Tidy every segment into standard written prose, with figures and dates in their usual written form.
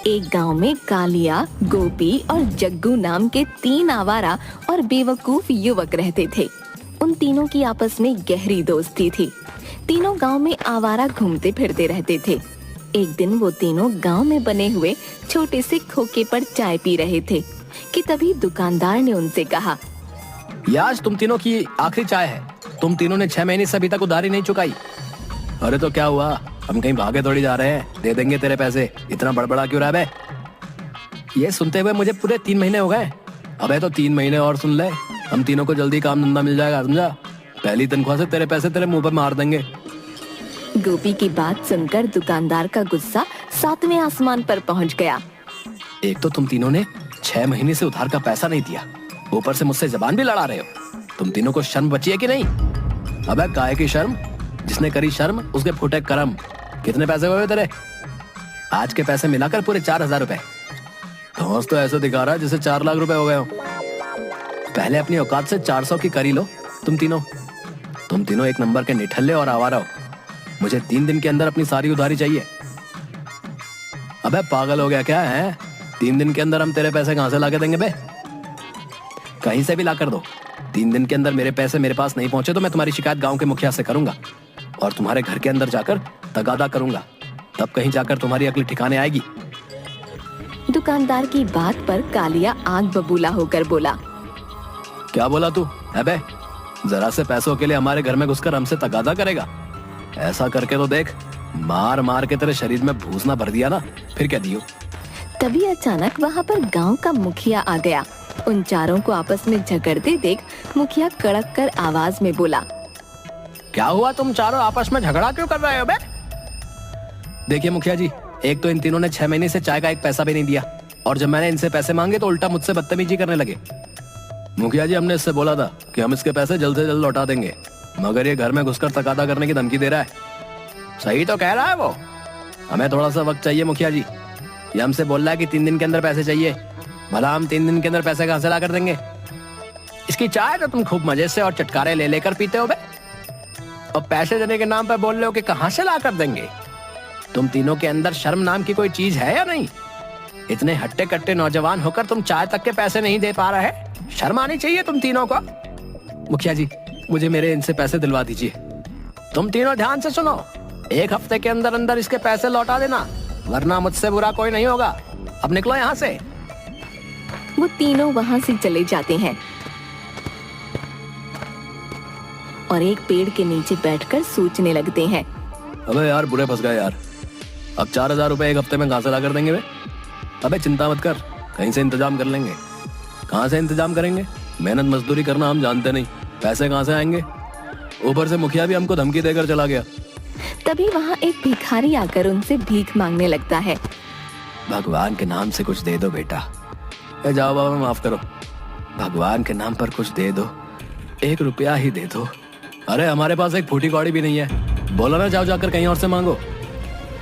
एक गांव में कालिया, गोपी और जग्गू नाम के 3 आवारा और बेवकूफ युवक रहते थे। उन तीनों की आपस में गहरी दोस्ती थी। तीनों गांव में आवारा घूमते फिरते रहते थे। एक दिन वो तीनों गांव में बने हुए छोटे से खोखे पर चाय पी रहे थे कि तभी दुकानदार ने उनसे कहा, ये आज तुम तीनों की आखिरी चाय है। तुम तीनों ने 6 महीने से अभी तक उधारी नहीं चुकाई। अरे तो क्या हुआ, हम कहीं भागे थोड़ी जा रहे हैं, दे देंगे तेरे पैसे, इतना बड़बड़ा क्यों रहा बे? ये सुनते हुए मुझे पूरे 3 महीने हो गए। अबे तो 3 महीने और सुन ले, हम तीनों को जल्दी काम धंधा मिल जाएगा, समझा? पहली तनख्वाह से तेरे पैसे तेरे मुंह पर मार देंगे। गोपी की बात सुनकर दुकानदार का गुस्सा 7वें आसमान पर पहुंच गया। एक तो तुम तीनों ने 6 महीने से उधार का पैसा नहीं दिया, ऊपर से मुझसे जबान भी लड़ा रहे हो। तुम तीनों को शर्म बची है कि नहीं? अबे काहे की शर्म? जिसने करी शर्म उसके फूटे कर्म। कितने पैसे हुए तेरे? आज के पैसे मिलाकर पूरे 4,000 रुपए। धौंस तो ऐसे दिखा रहा है जैसे 4 लाख रुपए हो गए हो। पहले अपनी औकात से 400 की करी लो। तुम तीनों एक नंबर के निठल्ले और आवारा हो। मुझे 3 दिन के अंदर अपनी सारी उधारी चाहिए। अबे पागल हो गया क्या है? 3 दिन के अंदर हम तेरे पैसे कहां से ला के देंगे बे? कहीं से भी ला कर दो। 3 दिन के अंदर मेरे पैसे मेरे पास नहीं पहुंचे तो मैं तुम्हारी शिकायत गांव के मुखिया से करूंगा और तुम्हारे घर के अंदर जाकर तगादा करूंगा। तब कहीं जाकर तुम्हारी अकल ठिकाने आएगी। दुकानदार की बात पर कालिया आग बबूला होकर बोला, क्या बोला तू? अबे जरा से पैसों के लिए हमारे घर में घुसकर हमसे तगादा करेगा? ऐसा करके तो देख, मार मार के तेरे शरीर में भूसना भर दिया ना, फिर क्या दियो। तभी अचानक वहाँ पर गांव का मुखिया आ गया। उन चारों को आपस में झगड़ते देख मुखिया कड़क कर आवाज में बोला, क्या हुआ, तुम चारों आपस में झगड़ा क्यों कर रहे हो बे? देखिए मुखिया जी, एक तो इन तीनों ने 6 महीने से चाय का एक पैसा भी नहीं दिया और जब मैंने इनसे पैसे मांगे तो उल्टा मुझसे बदतमीजी करने लगे। मुखिया जी, हमने इससे बोला था कि हम इसके पैसे जल्द से जल्द लौटा देंगे, मगर ये घर में घुसकर तकादा करने की धमकी दे रहा है। सही तो कह रहा है वो। हमें थोड़ा सा वक्त चाहिए मुखिया जी। ये हमसे बोल रहा है कि 3 दिन के अंदर पैसे चाहिए। भला हम 3 दिन के अंदर पैसे कहां से ला कर देंगे? इसकी चाय तो तुम खूब मजे से और चटकारे ले लेकर पीते हो बे, और पैसे देने के नाम पर बोल रहे हो कि कहां से ला कर देंगे। तुम तीनों के अंदर शर्म नाम की कोई चीज है या नहीं? इतने हट्टे कट्टे नौजवान होकर तुम चाय तक के पैसे नहीं दे पा रहे। शर्म आनी चाहिए तुम तीनों को। मुखिया जी, मुझे मेरे इनसे पैसे दिलवा दीजिए। तुम तीनों ध्यान से सुनो, 1 हफ्ते के अंदर अंदर इसके पैसे लौटा देना, वरना मुझसे बुरा कोई नहीं होगा। अब निकलो यहाँ से। वो तीनों वहाँ से चले जाते हैं और एक पेड़ के नीचे बैठकर सोचने लगते हैं। अबे यार, बुरे फंस गए यार। अब 4,000 रुपए 1 हफ्ते में कहां से ला कर देंगे वे? अबे चिंता मत कर, कहीं से इंतजाम कर लेंगे। कहां से इंतजाम करेंगे? मेहनत मजदूरी करना हम जानते नहीं, पैसे कहां से आएंगे? ऊपर से मुखिया भी हमको धमकी देकर चला गया। तभी वहाँ एक भिखारी आकर उनसे भीख मांगने लगता है। भगवान के नाम से कुछ दे दो बेटा। जाओ बाबा, माफ करो, भगवान के नाम पर कुछ दे दो, 1 रुपया ही दे दो। अरे हमारे पास एक फूटी कौड़ी भी नहीं है, बोला ना जाओ जाकर कहीं और से मांगो।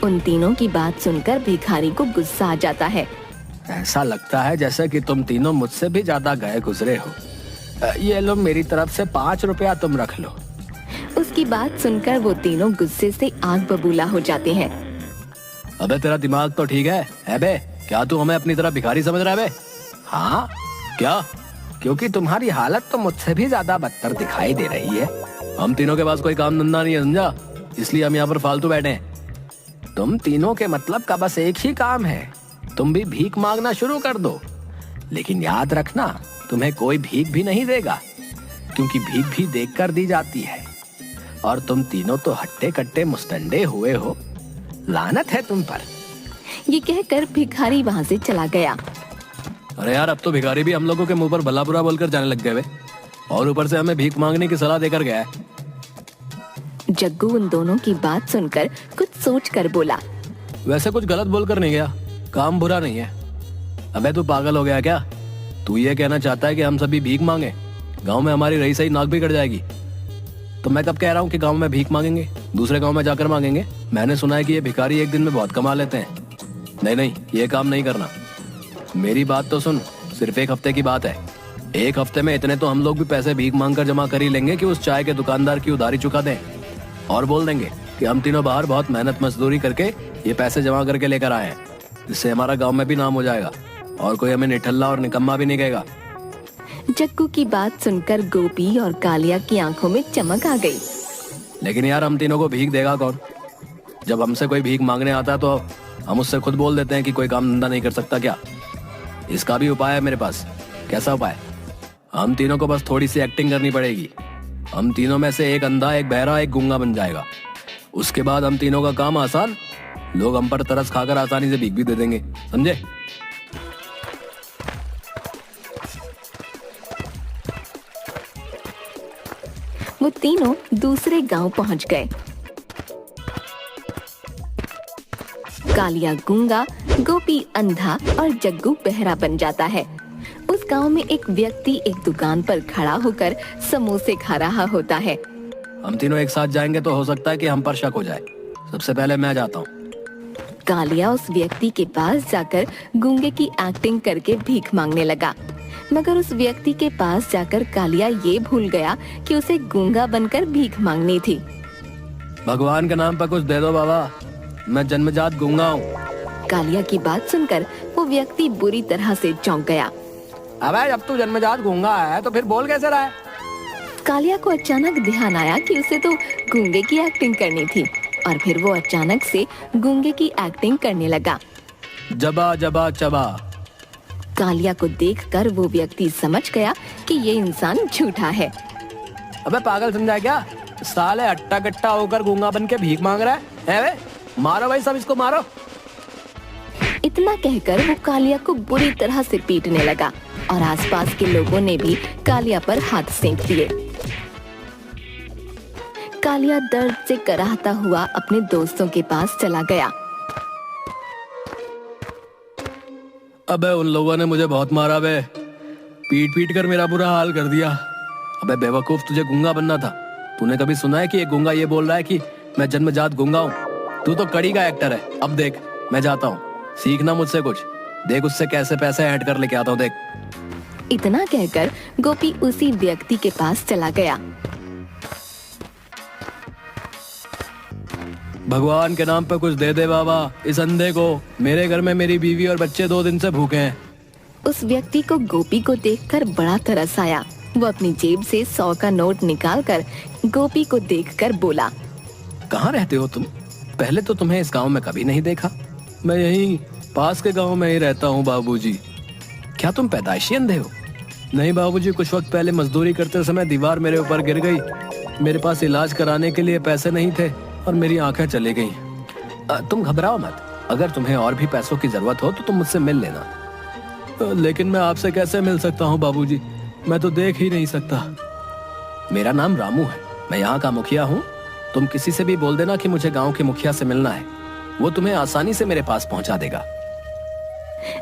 उन तीनों की बात सुनकर भिखारी को गुस्सा आ जाता है। ऐसा लगता है जैसे कि तुम तीनों मुझसे भी ज्यादा गए गुजरे हो। ये लो मेरी तरफ से 5 रुपया तुम रख लो। उसकी बात सुनकर वो तीनों गुस्से से आग बबूला हो जाते हैं। अबे तेरा दिमाग तो ठीक है? अबे क्या तू हमें अपनी तरह भिखारी समझ रहा है बे? हाँ क्या? क्योंकि तुम्हारी हालत तो मुझसे भी ज्यादा बदतर दिखाई दे रही है। हम तीनों के पास कोई काम धंधा नहीं है, समझा? इसलिए हम यहाँ पर फालतू बैठे हैं। तुम तीनों के मतलब का बस एक ही काम है, तुम भी भीख मांगना शुरू कर दो। लेकिन याद रखना, तुम्हें कोई भीख भी नहीं देगा, क्योंकि भीख भी देकर दी जाती है। और तुम तीनों तो हट्टे कट्टे मुस्तंडे हुए हो, लानत है तुम पर। ये कहकर भिखारी वहाँ से चला गया। अरे यार, अब तो भिखारी भी हम लोगों के मुंह पर भला बुरा बोलकर जाने लग गए वे, और ऊपर से हमें भीख मांगने की सलाह देकर गया है। जग्गू उन दोनों की बात सुनकर कुछ सोचकर बोला, वैसे कुछ गलत बोलकर नहीं गया, काम बुरा नहीं है। अबे तू पागल हो गया क्या? तू ये कहना चाहता है कि हम सभी भीख मांगे? गांव में हमारी रईसई नाक भी कट जाएगी। तो मैं कब कह रहा हूँ कि गांव में भीख मांगेंगे, दूसरे गांव में जाकर मांगेंगे। मैंने सुना है कि ये भिखारी एक दिन में बहुत कमा लेते हैं। नहीं, ये काम नहीं करना। मेरी बात तो सुन, सिर्फ 1 हफ्ते की बात है। 1 हफ्ते में इतने तो हम लोग भी पैसे भीख मांग कर जमा कर ही लेंगे कि उस चाय के दुकानदार की उधारी चुका दें, और बोल देंगे कि हम तीनों बाहर बहुत मेहनत मजदूरी करके ये पैसे जमा करके लेकर आए हैं। इससे हमारा गांव में भी नाम हो जाएगा और कोई हमें निठल्ला और निकम्मा भी नहीं कहेगा। जग्गू की बात सुनकर गोपी और कालिया की आंखों में चमक आ गई। लेकिन यार हम तीनों को भीख देगा कौन? जब हमसे कोई भीख मांगने आता है तो हम उससे खुद बोल देते हैं कि कोई काम धंधा नहीं कर सकता क्या? इसका भी उपाय है मेरे पास। कैसा उपाय? हम तीनों को बस थोड़ी सी एक्टिंग करनी पड़ेगी। हम तीनों में से एक अंधा, एक बहरा, एक गूंगा बन जाएगा। उसके बाद हम तीनों का काम आसान। लोग हम पर तरस खाकर आसानी से भीख भी दे देंगे, समझे? वो तीनों दूसरे गांव पहुंच गए। कालिया गूंगा, गोपी अंधा और जग्गू बहरा बन जाता है। उस गांव में एक व्यक्ति एक दुकान पर खड़ा होकर समोसे खा रहा होता है। हम तीनों एक साथ जाएंगे तो हो सकता है कि हम पर शक हो जाए। सबसे पहले मैं जाता हूँ। कालिया उस व्यक्ति के पास जाकर गूंगे की एक्टिंग करके भीख मांगने लगा, मगर उस व्यक्ति के पास जाकर कालिया ये भूल गया कि उसे गूंगा बनकर भीख मांगनी थी। भगवान के नाम पर कुछ दे दो बाबा, मैं जन्मजात गूंगा हूँ। कालिया की बात सुनकर वो व्यक्ति बुरी तरह से चौंक गया। अबे जब तू जन्मजात गूंगा है तो फिर बोल कैसे रहा है? कालिया को अचानक ध्यान आया कि उसे तो गूंगे की एक्टिंग करनी थी और फिर वो अचानक से गूंगे की एक्टिंग करने लगा। जबा जबा चबा। कालिया को देखकर वो व्यक्ति समझ गया कि ये इंसान झूठा है। अबे पागल समझा क्या? साले अट्टा कट्टा होकर गूंगा बन के भीख मांग रहा है बे? मारो भाई, सब इसको मारो। इतना कहकर वो कालिया को बुरी तरह से पीटने लगा और आसपास के लोगों ने भी कालिया पर हाथ सेंक दिए। कालिया दर्द से कराहता हुआ अपने दोस्तों के पास चला गया। अबे उन लोगों ने मुझे बहुत मारा बे, पीट पीट कर मेरा बुरा हाल कर दिया। अबे बेवकूफ, तुझे गूंगा बनना था। तूने कभी सुना है कि एक गूंगा ये बोल रहा है कि मैं जन्मजात गूंगा हूँ? तू तो कड़ी का एक्टर है। अब देख, मैं जाता हूँ, सीखना मुझसे कुछ। देख उससे कैसे पैसे ऐड कर लेके आता हूँ, देख। इतना कहकर गोपी उसी व्यक्ति के पास चला गया। भगवान के नाम पे कुछ दे दे बाबा इस अंधे को। मेरे घर में मेरी बीवी और बच्चे 2 दिन से भूखे हैं। उस व्यक्ति को गोपी को देखकर बड़ा तरस आया। वो अपनी जेब से 100 का नोट निकालकर गोपी को देखकर बोला, कहाँ रहते हो तुम? पहले तो तुम्हें इस गांव में कभी नहीं देखा। मैं यहीं पास के गांव में ही रहता हूँ बाबूजी। क्या तुम पैदाइशी अंधे हो? नहीं बाबूजी, कुछ वक्त पहले मजदूरी करते समय दीवार मेरे ऊपर गिर गई। मेरे पास इलाज कराने के लिए पैसे नहीं थे और मेरी आंखें चली गईं। तुम घबराओ मत, अगर तुम्हें और भी पैसों की जरूरत हो तो तुम मुझसे मिल लेना। लेकिन मैं आपसे कैसे मिल सकता हूँ बाबूजी? मैं तो देख ही नहीं सकता। मेरा नाम रामू है, मैं यहाँ का मुखिया हूँ। तुम किसी से भी बोल देना कि मुझे गांव के मुखिया से मिलना है, वो तुम्हें आसानी से मेरे पास पहुंचा देगा।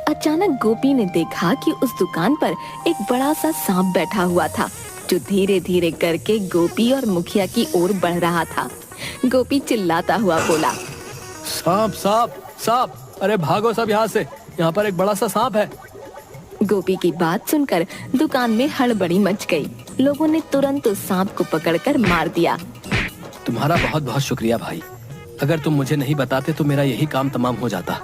अचानक गोपी ने देखा कि उस दुकान पर एक बड़ा सा सांप बैठा हुआ था, जो धीरे धीरे करके गोपी और मुखिया की ओर बढ़ रहा था। गोपी चिल्लाता हुआ बोला, सांप सांप सांप, अरे भागो सब यहाँ से, यहाँ पर एक बड़ा सा सांप है। गोपी की बात सुनकर दुकान में हड़बड़ी मच गई। लोगों ने तुरंत उस सांप को पकड़कर मार दिया। तुम्हारा बहुत बहुत शुक्रिया भाई, अगर तुम मुझे नहीं बताते तो मेरा यही काम तमाम हो जाता।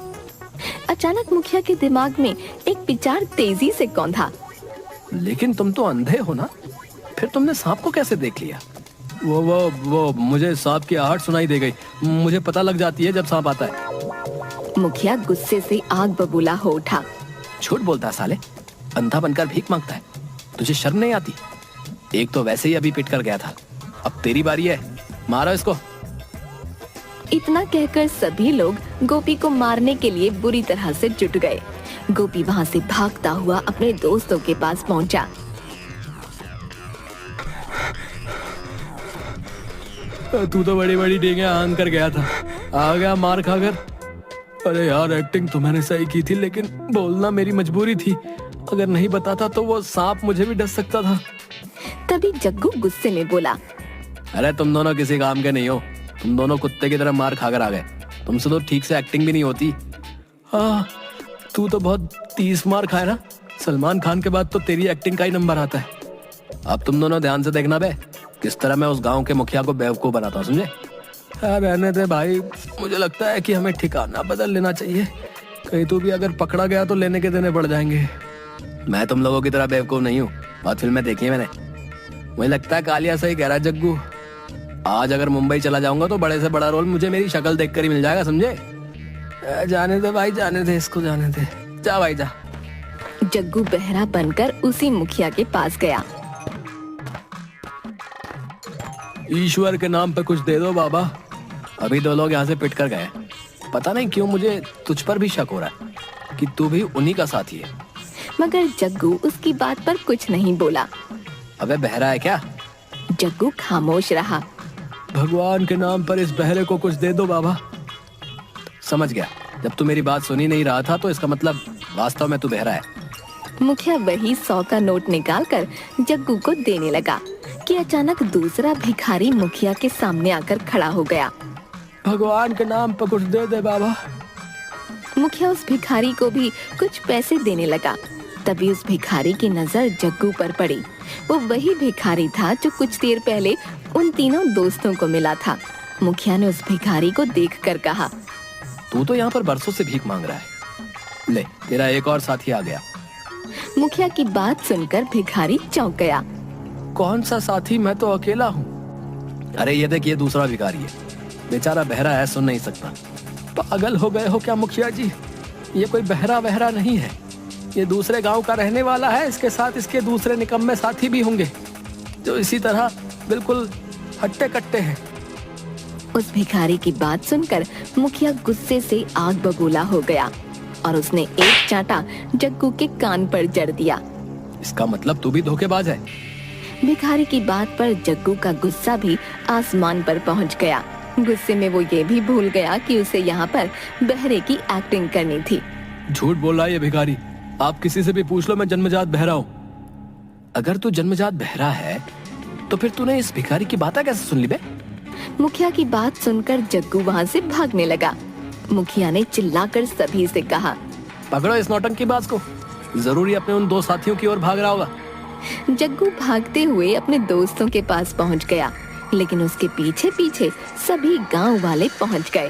अचानक मुखिया के दिमाग में एक विचार तेजी से कौंधा। लेकिन तुम तो अंधे हो ना, फिर तुमने सांप को कैसे देख लिया? वो मुझे सांप की आहट सुनाई दे गई। मुझे पता लग जाती है जब सांप आता है। मुखिया गुस्से से आग बबूला हो उठा। झूठ बोलता है साले, अंधा बनकर भीख मांगता है। तुझे शर्म नहीं आती? एक तो वैसे ही अभी पिट कर गया था, अब तेरी बारी है, मारो इसको। इतना कहकर सभी लोग गोपी को मारने के लिए बुरी तरह से जुट गए। गोपी वहां से भागता हुआ अपने दोस्तों के पास पहुंचा। तू तो बड़ी बड़ी डींगे आन कर गया था, आ गया मार खाकर। अरे यार, एक्टिंग तो मैंने सही की थी, लेकिन बोलना मेरी मजबूरी थी। अगर नहीं बताता तो वो सांप मुझे भी डस सकता था। तभी जग्गू गुस्से में बोला, अरे तुम दोनों किसी काम के नहीं हो, तुम दोनों कुत्ते की तरह मार खाकर आ गए। तुमसे तो ठीक से एक्टिंग भी नहीं होती। तू तो बहुत 30 मार खाए ना, सलमान खान के बाद तो तेरी एक्टिंग का ही नंबर आता है। अब तुम दोनों ध्यान से देखना बे, किस तरह मैं उस गांव के मुखिया को बेवकूफ बनाता हूँ, समझे? रहने दे भाई, मुझे लगता है कि हमें ठिकाना बदल लेना चाहिए। कहीं तू भी अगर पकड़ा गया तो लेने के देने पड़ जाएंगे। मैं तुम लोगों की तरह बेवकूफ नहीं हूँ, बहुत फिल्में देखी है मैंने। मुझे लगता है कालिया सही कह रहा है जग्गू। आज अगर मुंबई चला जाऊंगा तो बड़े से बड़ा रोल मुझे मेरी शक्ल देखकर ही मिल जाएगा, समझे? जाने दे भाई, जाने दे, इसको जाने दे। जा भाई जा। जग्गू बहरा बनकर उसी मुखिया के पास गया। ईश्वर के नाम पे कुछ दे दो बाबा। अभी 2 लोग यहाँ से पिट कर गए। पता नहीं क्यों मुझे तुझ पर भी शक हो रहा है कि तू भी उन्हीं का साथी है। मगर जग्गू उसकी बात पर कुछ नहीं बोला। अबे बहरा है क्या? जग्गू खामोश रहा। भगवान के नाम पर इस बहरे को कुछ दे दो बाबा। समझ गया, जब तू मेरी बात सुनी नहीं रहा था तो इसका मतलब वास्तव में तू बहरा है। मुखिया वही 100 का नोट निकालकर जग्गू को देने लगा कि अचानक दूसरा भिखारी मुखिया के सामने आकर खड़ा हो गया। भगवान के नाम पर कुछ दे दे बाबा। मुखिया उस भिखारी को भी कुछ पैसे देने लगा। तभी उस भिखारी की नजर जग्गू पर पड़ी। वो वही भिखारी था जो कुछ देर पहले उन तीनों दोस्तों को मिला था। मुखिया ने उस भिखारी को देखकर कहा, तू तो यहाँ पर बरसों से भीख मांग रहा है। ले, तेरा एक और साथी आ गया। मुखिया की बात सुनकर भिखारी चौंक गया। कौन सा साथी? मैं तो अकेला हूँ। अरे ये देख, ये दूसरा भिखारी है। बेचारा बहरा है, सुन नहीं सकता। पागल हो गए हो क्या मुखिया जी? ये कोई बहरा नहीं है, ये दूसरे गांव का रहने वाला है। इसके साथ इसके दूसरे निकम्मे साथी भी होंगे जो इसी तरह बिल्कुल हट्टे कट्टे हैं। उस भिखारी की बात सुनकर मुखिया गुस्से से आग बबूला हो गया और उसने एक चांटा जग्गू के कान पर जड़ दिया। इसका मतलब तू भी धोखेबाज है। भिखारी की बात पर जग्गू का गुस्सा भी आसमान पर पहुंच गया। गुस्से में वो ये भी भूल गया कि उसे यहाँ पर बहरे की एक्टिंग करनी थी। झूठ बोल रहा है ये भिखारी। आप किसी से भी पूछ लो, मैं जन्मजात बहरा हूँ। अगर तू जन्मजात बहरा है तो फिर तूने इस भिखारी की बातें कैसे सुन ली बे? मुखिया की बात सुनकर जग्गू वहाँ से भागने लगा। मुखिया ने चिल्लाकर सभी से कहा, पकड़ो इस नौटंकीबाज को। जरूरी अपने उन 2 साथियों की ओर भाग रहा होगा। जग्गू भागते हुए अपने दोस्तों के पास पहुंच गया, लेकिन उसके पीछे पीछे सभी गांव वाले पहुंच गए।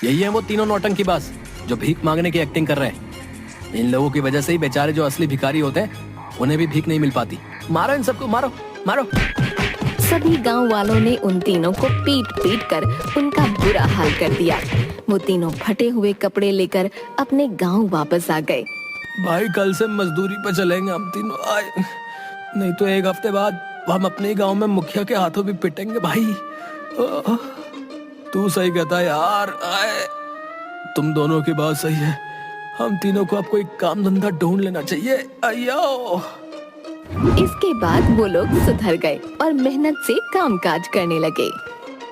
यही है वो तीनों नौटंकीबाज जो भीख मांगने की एक्टिंग कर रहे हैं। इन लोगों की वजह से ही बेचारे जो असली भिखारी होते हैं उन्हें भी भीख नहीं मिल पाती। मारो इन सबको, मारो मारो। सभी गांव वालों ने उन तीनों को पीट पीट कर उनका बुरा हाल कर दिया। वो तीनों फटे हुए कपड़े लेकर अपने गांव वापस आ गए। भाई कल से मजदूरी पे चलेंगे हम तीनों। आए नहीं तो 1 हफ्ते बाद हम अपने गांव में मुखिया के हाथों भी पिटेंगे भाई। तू सही कहता है यार। आए तुम दोनों की बात सही है। हम तीनों को अब कोई काम धंधा ढूंढ लेना चाहिए। अयो। इसके बाद वो लोग सुधर गए और मेहनत से कामकाज करने लगे।